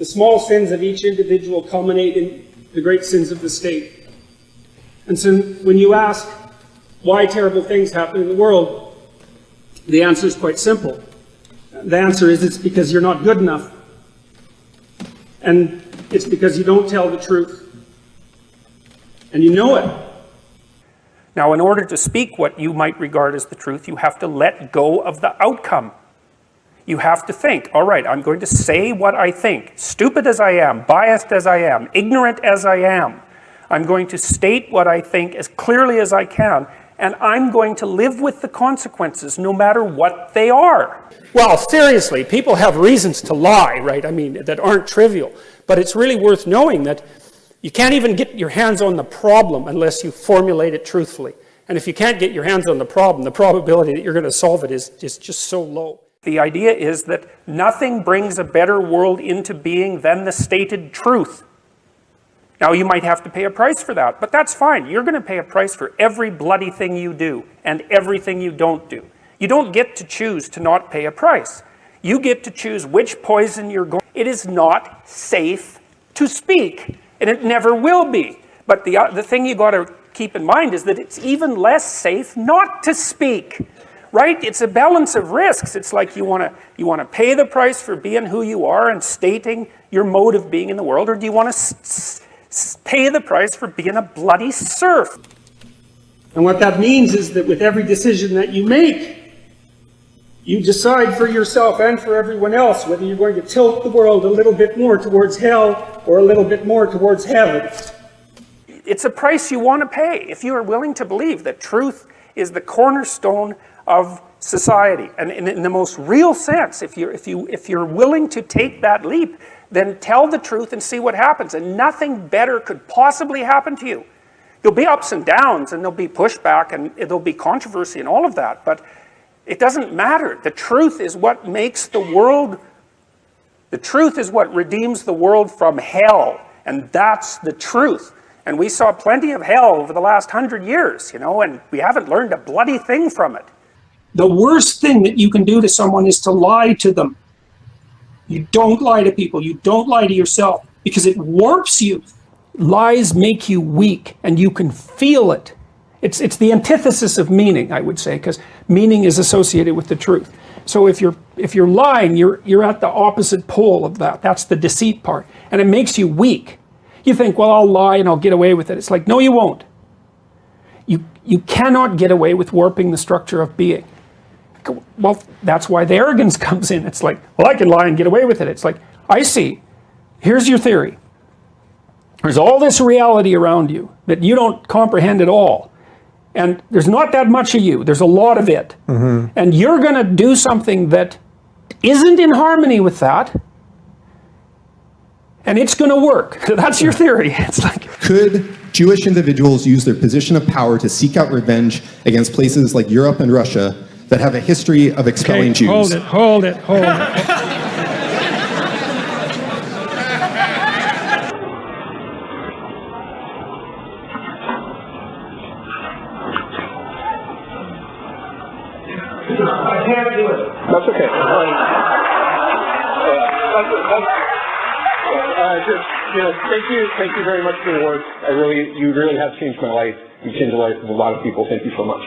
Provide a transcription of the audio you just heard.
The small sins of each individual culminate in the great sins of the state. And so when you ask why terrible things happen in the world, the answer is quite simple. The answer is it's because you're not good enough. And it's because you don't tell the truth. And you know it. Now, in order to speak what you might regard as the truth, you have to let go of the outcome. You have to think, all right, I'm going to say what I think, stupid as I am, biased as I am, ignorant as I am. I'm going to state what I think as clearly as I can, and I'm going to live with the consequences no matter what they are. Well, seriously, people have reasons to lie, right? I mean, that aren't trivial. But it's really worth knowing that you can't even get your hands on the problem unless you formulate it truthfully. And if you can't get your hands on the problem, the probability that you're going to solve it is just so low. The idea is that nothing brings a better world into being than the stated truth. Now, you might have to pay a price for that, but that's fine. You're going to pay a price for every bloody thing you do and everything you don't do. You don't get to choose to not pay a price. You get to choose which poison you're going. It is not safe to speak, and it never will be. But the thing you got to keep in mind is that it's even less safe not to speak. Right? It's a balance of risks. It's like you want to pay the price for being who you are and stating your mode of being in the world, or do you want to pay the price for being a bloody serf? And what that means is that with every decision that you make, you decide for yourself and for everyone else whether you're going to tilt the world a little bit more towards hell or a little bit more towards heaven. It's a price you want to pay if you are willing to believe that truth is the cornerstone of society. And in the most real sense, if you're willing to take that leap, then tell the truth and see what happens. And nothing better could possibly happen to you. There'll be ups and downs, and there'll be pushback, and there'll be controversy and all of that, but it doesn't matter. The truth is what makes the world, the truth is what redeems the world from hell, and that's the truth. And we saw plenty of hell over the last 100 years, and we haven't learned a bloody thing from it. The worst thing that you can do to someone is to lie to them. You don't lie to people. You don't lie to yourself because it warps you. Lies make you weak, and you can feel it. It's the antithesis of meaning, I would say, because meaning is associated with the truth. So if you're lying, you're at the opposite pole of that. That's the deceit part, and it makes you weak. You think, well, I'll lie and I'll get away with it. It's like, no, you won't. You cannot get away with warping the structure of being. Well, that's why the arrogance comes in. It's like, well, I can lie and get away with it. It's like, I see. Here's your theory. There's all this reality around you that you don't comprehend at all. And there's not that much of you. There's a lot of it. Mm-hmm. And you're going to do something that isn't in harmony with that. And it's going to work. That's your theory. It's like, could Jewish individuals use their position of power to seek out revenge against places like Europe and Russia that have a history of expelling Jews? Hold it. I can't do it. That's okay. Thank you very much for your work. You really have changed my life. You've changed the life of a lot of people. Thank you so much.